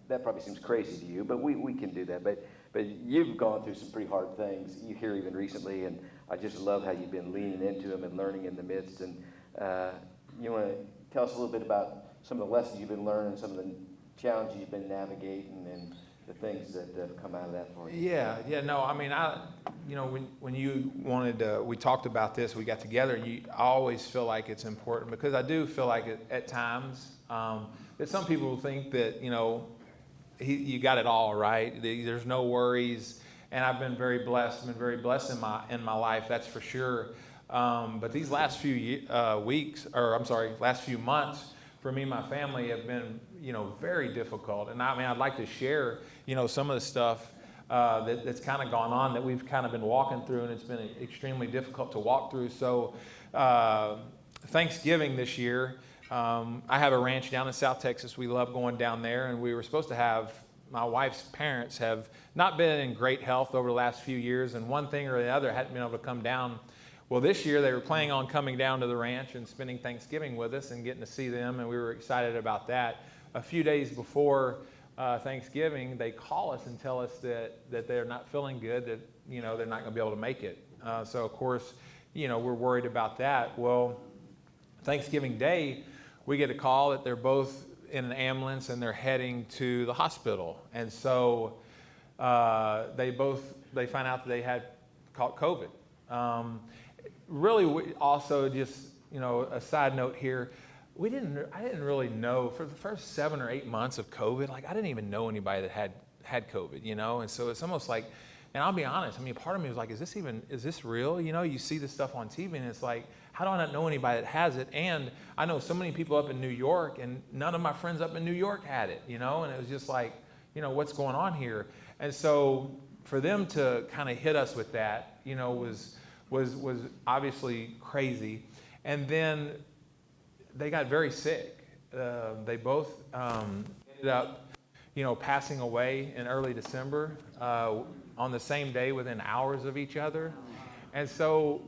that probably seems crazy to you, but we can do that. But you've gone through some pretty hard things. You hear even recently, and I just love how you've been leaning into them and learning in the midst. And you want to tell us a little bit about some of the lessons you've been learning, some of the challenges you've been navigating, and the things that have come out of that for you. Yeah. No, I mean, when you wanted we talked about this, we got together, I always feel like it's important because I do feel like at times that some people think that, you got it all right. There's no worries. And I've been very blessed. I've been very blessed in my life, that's for sure. But these last few last few months, for me and my family have been, very difficult. And I mean, I'd like to share, some of the stuff that's kind of gone on that we've kind of been walking through, and it's been extremely difficult to walk through. So Thanksgiving this year, I have a ranch down in South Texas. We love going down there, and we were supposed to have, my wife's parents have not been in great health over the last few years, and one thing or the other hadn't been able to come down. Well, this year they were planning on coming down to the ranch and spending Thanksgiving with us and getting to see them, and we were excited about that. A few days before Thanksgiving, they call us and tell us that they're not feeling good, that they're not going to be able to make it. So of course, we're worried about that. Well, Thanksgiving Day, we get a call that they're both in an ambulance and they're heading to the hospital. And so they find out that they had caught COVID. Really, also just, a side note here, I didn't really know for the first 7 or 8 months of COVID, I didn't even know anybody that had COVID, and so it's almost like, and I'll be honest, part of me was like, is this real? You see this stuff on TV and it's like, how do I not know anybody that has it? And I know so many people up in New York, and none of my friends up in New York had it, and it was just like, what's going on here? And so for them to kind of hit us with that, was obviously crazy. And then they got very sick. They both ended up, passing away in early December on the same day within hours of each other. And so,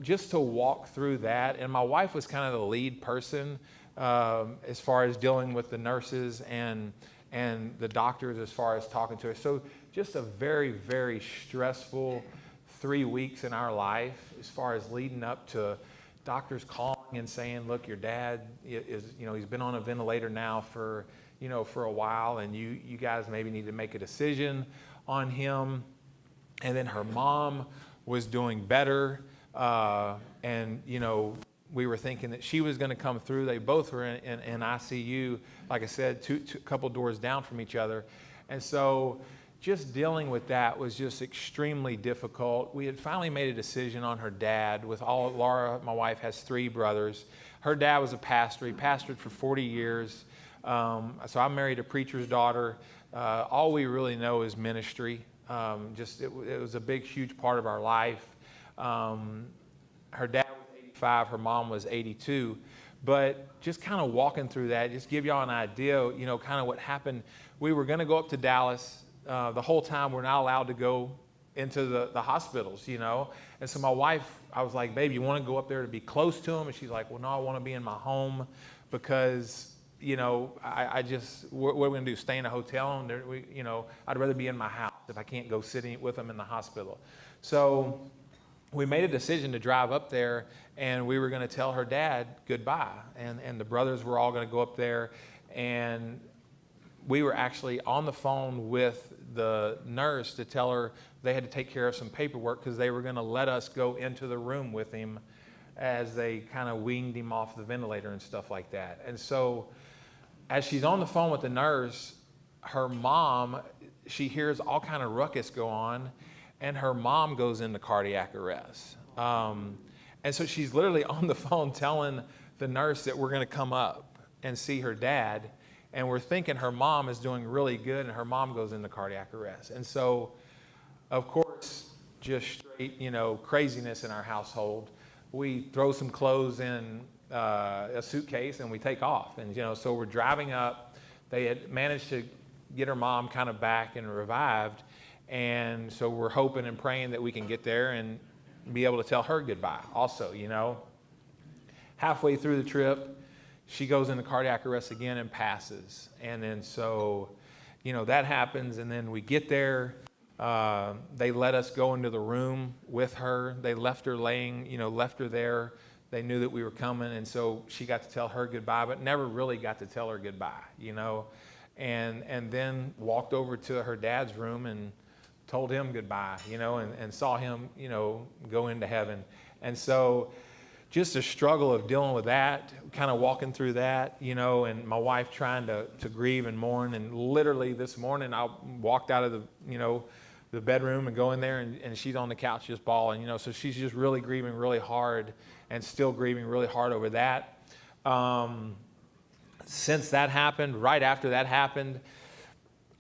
just to walk through that, and my wife was kind of the lead person as far as dealing with the nurses and the doctors as far as talking to her. So just a very, very stressful 3 weeks in our life as far as leading up to doctors calling and saying, look, your dad is, he's been on a ventilator now for a while, and you guys maybe need to make a decision on him. And then her mom was doing better, and we were thinking that she was going to come through. They both were in ICU, like I said, a couple doors down from each other. And so just dealing with that was just extremely difficult. We had finally made a decision on her dad. Laura, my wife, has 3 brothers. Her dad was a pastor. He pastored for 40 years. So I married a preacher's daughter. All we really know is ministry. It was a big, huge part of our life. Her dad was 85, her mom was 82. But just kind of walking through that, just give y'all an idea, kind of what happened. We were going to go up to Dallas. The whole time we're not allowed to go into the hospitals, And so my wife, I was like, babe, you want to go up there to be close to him? And she's like, well, no, I want to be in my home because, I just, what are we going to do, stay in a hotel? And I'd rather be in my house if I can't go sitting with him in the hospital. So we made a decision to drive up there, and we were going to tell her dad goodbye. And the brothers were all going to go up there, and we were actually on the phone with the nurse to tell her they had to take care of some paperwork because they were going to let us go into the room with him as they kind of weaned him off the ventilator and stuff like that. And so as she's on the phone with the nurse, her mom, she hears all kind of ruckus go on, and her mom goes into cardiac arrest. And so she's literally on the phone telling the nurse that we're going to come up and see her dad. And we're thinking her mom is doing really good, and her mom goes into cardiac arrest. And so, of course, just straight, craziness in our household. We throw some clothes in a suitcase and we take off. And, so we're driving up. They had managed to get her mom kind of back and revived. And so we're hoping and praying that we can get there and be able to tell her goodbye also, Halfway through the trip, she goes into cardiac arrest again and passes. And then so, that happens. And then we get there. They let us go into the room with her. They left her left her there. They knew that we were coming. And so she got to tell her goodbye, but never really got to tell her goodbye, and then walked over to her dad's room and told him goodbye, and saw him, go into heaven. And so just a struggle of dealing with that, kind of walking through that, and my wife trying to grieve and mourn. And literally this morning I walked out of the bedroom and go in there, and she's on the couch just bawling, so she's just really grieving really hard and still grieving really hard over that. Since that happened, right after that happened,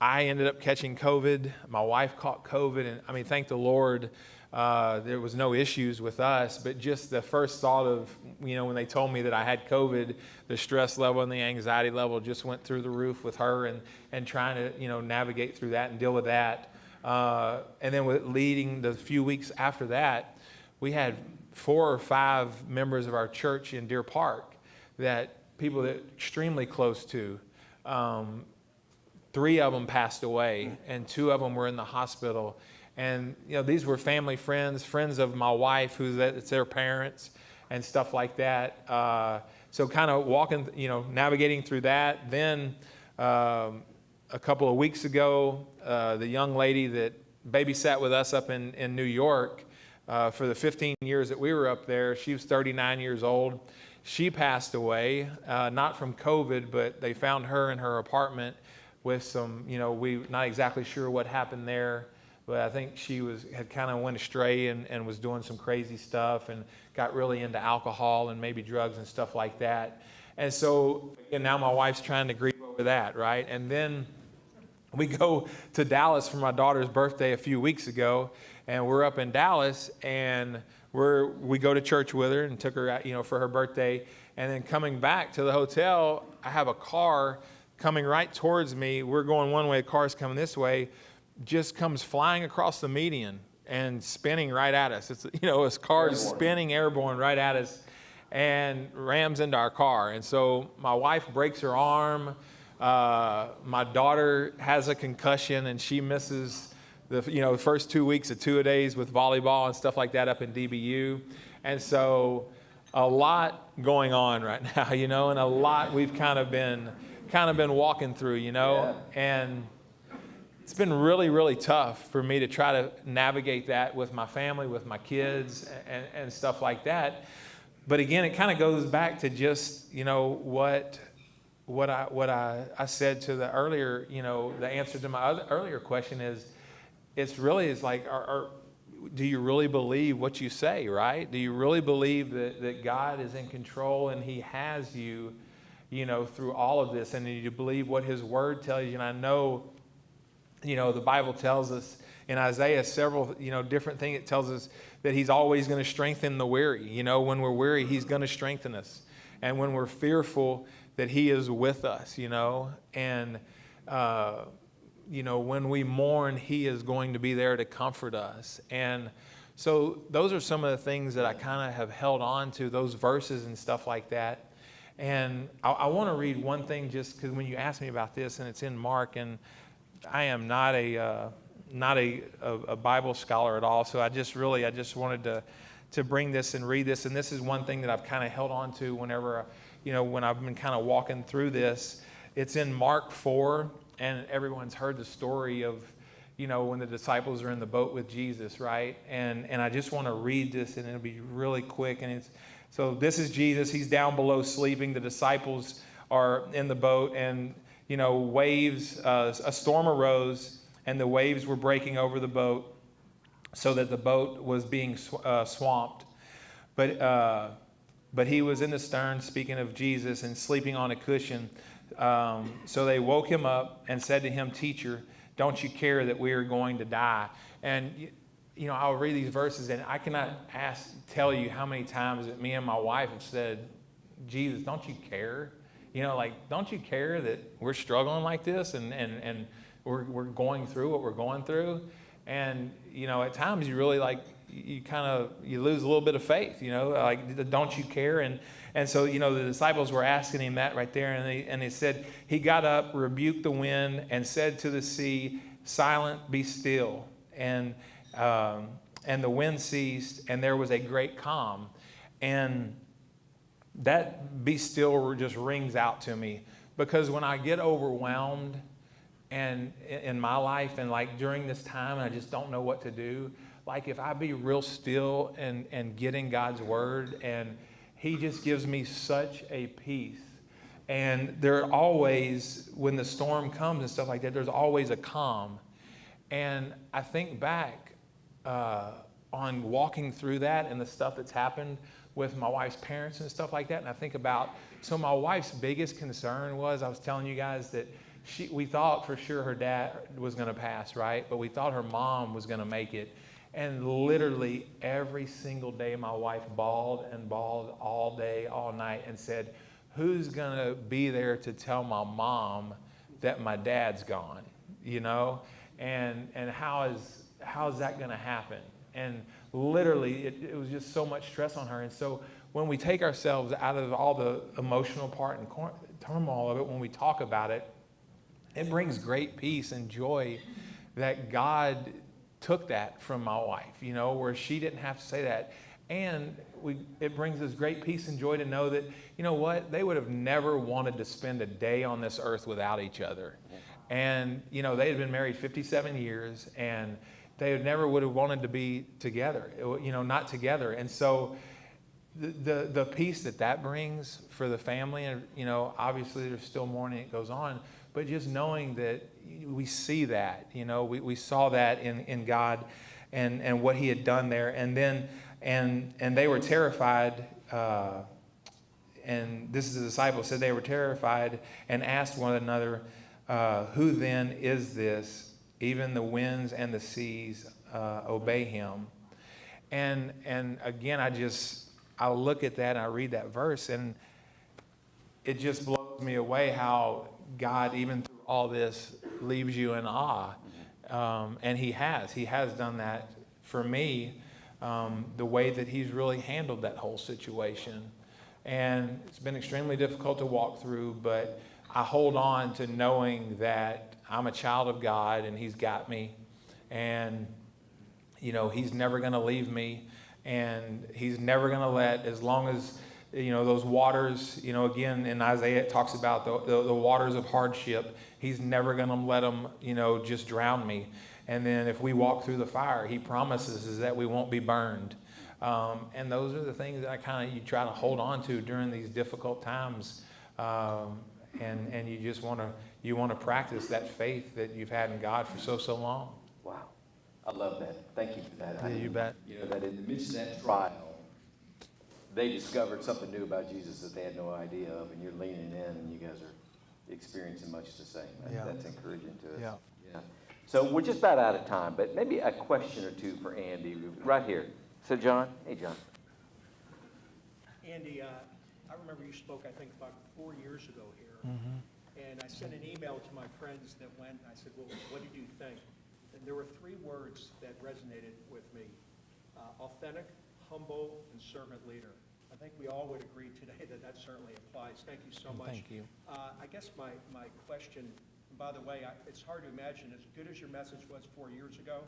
I ended up catching COVID. My wife caught COVID, and thank the Lord, there was no issues with us, but just the first thought of, when they told me that I had COVID, the stress level and the anxiety level just went through the roof with her and trying to, navigate through that and deal with that. And then leading the few weeks after that, we had 4 or 5 members of our church in Deer Park people that extremely close to, 3 of them passed away, and 2 of them were in the hospital. And, these were family friends of my wife, it's their parents and stuff like that. So kind of walking, navigating through that. Then a couple of weeks ago, the young lady that babysat with us up in New York for the 15 years that we were up there, she was 39 years old. She passed away, not from COVID, but they found her in her apartment with some, we're not exactly sure what happened there, but I think she had kind of went astray and was doing some crazy stuff and got really into alcohol and maybe drugs and stuff like that. And so, and now my wife's trying to grieve over that, right? And then we go to Dallas for my daughter's birthday a few weeks ago, and we're up in Dallas, and we go to church with her and took her out, for her birthday. And then coming back to the hotel, I have a car coming right towards me. We're going one way, the car's coming this way, just comes flying across the median and spinning right at us. It's, his car is spinning airborne right at us and rams into our car. And so my wife breaks her arm. My daughter has a concussion, and she misses the first 2 weeks of 2-a-days with volleyball and stuff like that up in DBU. And so a lot going on right now, and a lot we've kind of been walking through, Yeah. And it's been really, really tough for me to try to navigate that with my family, with my kids and stuff like that. But again, it kind of goes back to just, what I said to the earlier, the answer to my earlier question is, it's like, do you really believe what you say, right? Do you really believe that God is in control and He has you, through all of this? And do you believe what His Word tells you? And I know, the Bible tells us in Isaiah several, different things. It tells us that He's always going to strengthen the weary. When we're weary, He's going to strengthen us. And when we're fearful, that He is with us, and, when we mourn, He is going to be there to comfort us. And so those are some of the things that I kind of have held on to, those verses and stuff like that. And I want to read one thing just because when you asked me about this, and it's in Mark, and I am not a not a Bible scholar at all, so I just wanted to bring this and read this. And this is one thing that I've kind of held on to whenever, when I've been kind of walking through this. It's in Mark 4, and everyone's heard the story of, when the disciples are in the boat with Jesus, right? And I just want to read this, and it'll be really quick. And so this is Jesus. He's down below sleeping. The disciples are in the boat, and waves, a storm arose, and the waves were breaking over the boat, so that the boat was being swamped. But he was in the stern, speaking of Jesus, and sleeping on a cushion. So they woke him up and said to him, "Teacher, don't you care that we are going to die?" And I'll read these verses, and I cannot tell you how many times that me and my wife have said, "Jesus, don't you care? Don't you care that we're struggling like this, and we're going through what we're going through?" And at times you really you lose a little bit of faith. Don't you care? And so the disciples were asking him that right there, and they said, he got up, rebuked the wind, and said to the sea, "Silent, be still." And the wind ceased, and there was a great calm. And that "be still" just rings out to me, because when I get overwhelmed and in my life, and during this time, and I just don't know what to do, if I be real still and get in God's word, and he just gives me such a peace. And there are always, when the storm comes and stuff like that, there's always a calm. And I think back on walking through that and the stuff that's happened with my wife's parents and stuff like that. And I think about, so my wife's biggest concern was, I was telling you guys that we thought for sure her dad was going to pass, right? But we thought her mom was going to make it. And literally every single day, my wife bawled and bawled all day, all night, and said, "Who's going to be there to tell my mom that my dad's gone?" And how is that going to happen? And literally, it was just so much stress on her. And so when we take ourselves out of all the emotional part and turmoil of it, when we talk about it, it brings great peace and joy that God took that from my wife, where she didn't have to say that. And it brings us great peace and joy to know that, they would have never wanted to spend a day on this earth without each other. And, they had been married 57 years, and they never would have wanted to be together, not together. And so the peace that brings for the family, and, obviously there's still mourning, it goes on, but just knowing that we see that, we saw that in God and what he had done there. And then, and they were terrified, and this is the disciples said they were terrified and asked one another, "Who then is this? Even the winds and the seas obey him." And again, I look at that and I read that verse, and it just blows me away how God, even through all this, leaves you in awe. And he has done that for me, the way that he's really handled that whole situation. And it's been extremely difficult to walk through, but I hold on to knowing that I'm a child of God, and he's got me. And, he's never going to leave me, and he's never going to let, as long as, those waters, again, in Isaiah, it talks about the waters of hardship. He's never going to let them, just drown me. And then if we walk through the fire, he promises is that we won't be burned. And those are the things that you try to hold on to during these difficult times. And you just want to practice that faith that you've had in God for so long. Wow. I love that. Thank you for that. Yeah, you bet. That in the midst of that trial, they discovered something new about Jesus that they had no idea of, and you're leaning in, and you guys are experiencing much the same. That's encouraging to us. Yeah. So we're just about out of time, but maybe a question or two for Andy right here. So John, hey John. Andy, I remember you spoke, I think, about 4 years ago here, and I sent an email to my friends that went, and I said, "Well, what did you think?" And there were 3 words that resonated with me: authentic, humble, and servant leader. I think we all would agree today that certainly applies. Thank you so much. Thank you. I guess my question by the way, it's hard to imagine, as good as your message was 4 years ago,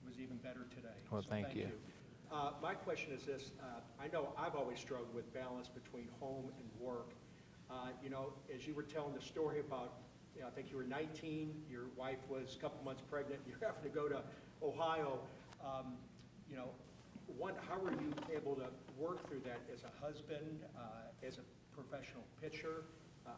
it was even better today. Well, So thank you. My question is this. I know I've always struggled with balance between home and work. As you were telling the story about, I think you were 19, your wife was a couple months pregnant, you're having to go to Ohio. How were you able to work through that as a husband, as a professional pitcher?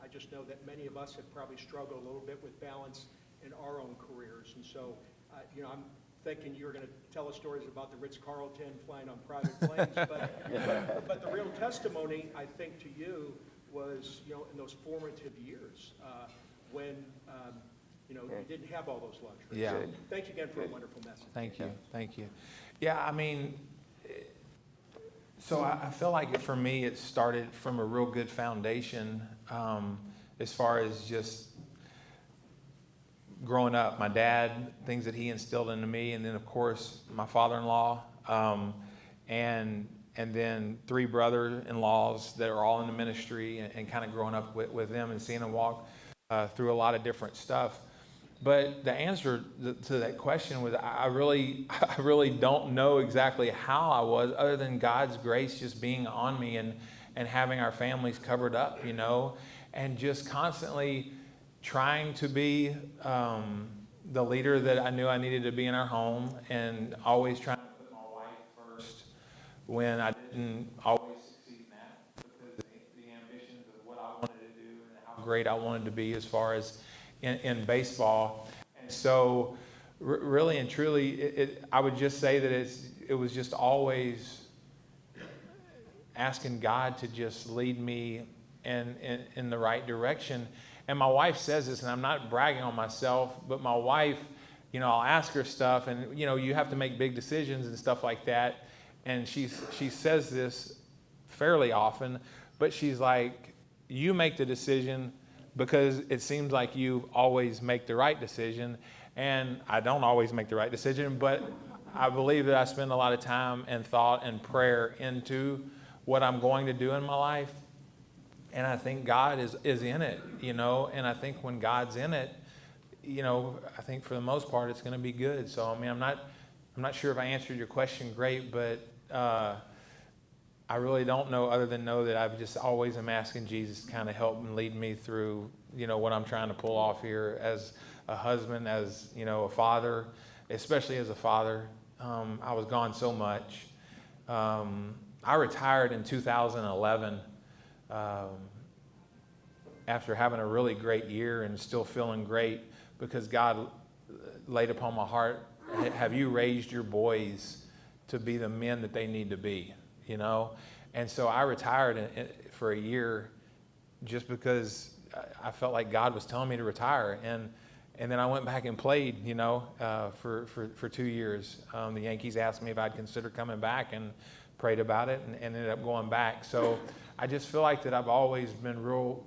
I just know that many of us have probably struggled a little bit with balance in our own careers. And so, I'm thinking you were going to tell us stories about the Ritz-Carlton flying on private planes. But the real testimony, I think, to you was, in those formative years when, you didn't have all those luxuries. Yeah. So thank you again for a wonderful message. Thank you. Thank you. Yeah, I mean, so I feel like for me, it started from a real good foundation as far as just growing up. My dad, things that he instilled into me, and then, of course, my father-in-law, and then 3 brother-in-laws that are all in the ministry, and kind of growing up with them and seeing them walk through a lot of different stuff. But the answer to that question was I really don't know exactly how I was, other than God's grace just being on me and having our families covered up, and just constantly trying to be the leader that I knew I needed to be in our home, and always trying to put my wife first when I didn't always succeed in that, because the ambitions of what I wanted to do and how great I wanted to be as far as in baseball. And so really and truly, I would just say that it was just always asking God to just lead me in the right direction. And my wife says this, and I'm not bragging on myself, but my wife, I'll ask her stuff, and you have to make big decisions and stuff like that. And she says this fairly often, but she's like, you make the decision, because it seems like you always make the right decision. And I don't always make the right decision, but I believe that I spend a lot of time and thought and prayer into what I'm going to do in my life. And I think God is in it, and I think when God's in it, I think for the most part it's going to be good. So, I mean, I'm not sure if I answered your question great, but I really don't know, other than know that I've just always am asking Jesus to kind of help and lead me through, what I'm trying to pull off here as a husband, as, a father, especially as a father. I was gone so much. I retired in 2011 after having a really great year and still feeling great, because God laid upon my heart, have you raised your boys to be the men that they need to be? And so I retired for a year just because I felt like God was telling me to retire. And then I went back and played, for 2 years. The Yankees asked me if I'd consider coming back, and prayed about it and ended up going back. So I just feel like that I've always been real,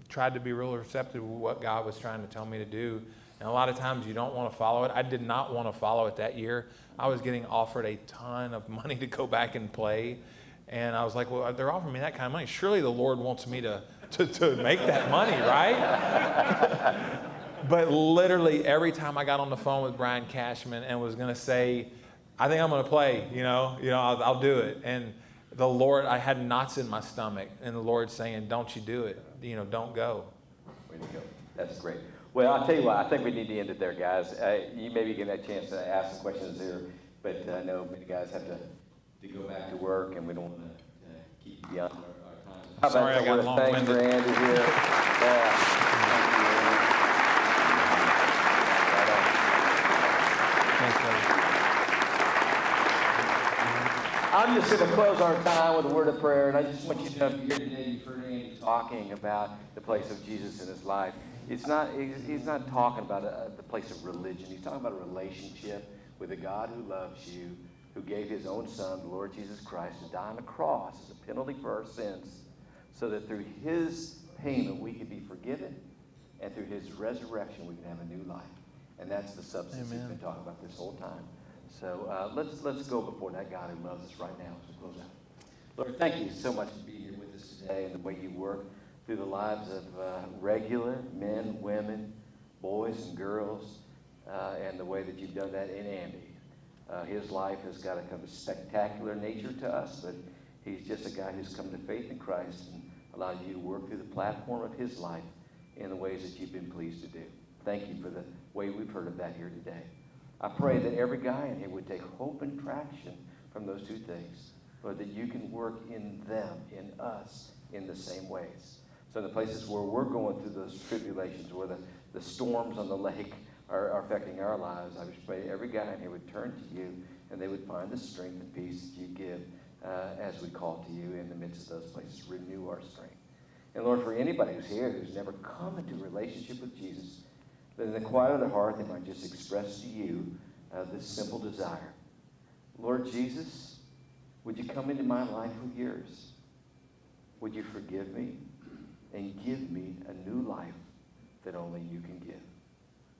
tried to be real receptive to what God was trying to tell me to do. And a lot of times you don't want to follow it. I did not want to follow it that year. I was getting offered a ton of money to go back and play. And I was like, well, they're offering me that kind of money. Surely the Lord wants me to make that money, right? But literally every time I got on the phone with Brian Cashman and was going to say, I think I'm going to play, I'll do it. And the Lord, I had knots in my stomach. And the Lord saying, don't you do it. Don't go. Way to go. That's great. Well, I'll tell you what, I think we need to end it there, guys. You maybe get a chance to ask some questions there, but I know many guys have to go back to work, and we don't want to keep you beyond our time. How Sorry, I got long-winded. Thanks for Andy here. Yeah. Thanks, buddy. I'm just going to close our time with a word of prayer, and I just want you to know, here today you've heard Andy talking about the place of Jesus in his life. He's not talking about the place of religion. He's talking about a relationship with a God who loves you, who gave his own son, the Lord Jesus Christ, to die on the cross as a penalty for our sins, so that through his payment we could be forgiven, and through his resurrection we can have a new life. And that's the substance he's been talking about this whole time. So let's go before that God who loves us right now as we close out. Lord, thank you so much for being here with us today and the way you work through the lives of regular men, women, boys and girls, and the way that you've done that in Andy. His life has got a kind of spectacular nature to us, but he's just a guy who's come to faith in Christ and allowed you to work through the platform of his life in the ways that you've been pleased to do. Thank you for the way we've heard of that here today. I pray that every guy in here would take hope and traction from those two things, Lord, that you can work in them, in us, in the same ways. So in the places where we're going through those tribulations, where the storms on the lake are affecting our lives, I just pray every guy in here would turn to you and they would find the strength and peace that you give as we call to you in the midst of those places. Renew our strength. And Lord, for anybody who's here who's never come into a relationship with Jesus, that in the quiet of their heart they might just express to you this simple desire. Lord Jesus, would you come into my life with yours? Would you forgive me and give me a new life that only you can give?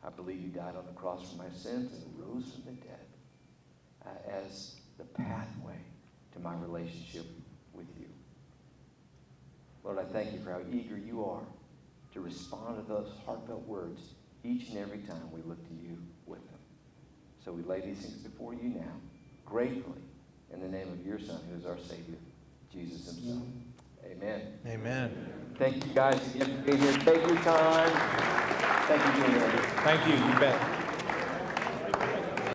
I believe you died on the cross for my sins and rose from the dead as the pathway to my relationship with you. Lord, I thank you for how eager you are to respond to those heartfelt words each and every time we look to you with them. So we lay these things before you now, gratefully, in the name of your Son, who is our Savior, Jesus himself. Amen. Amen. Thank you guys again for being here. Take your time. Thank you, Junior. Thank you. You bet.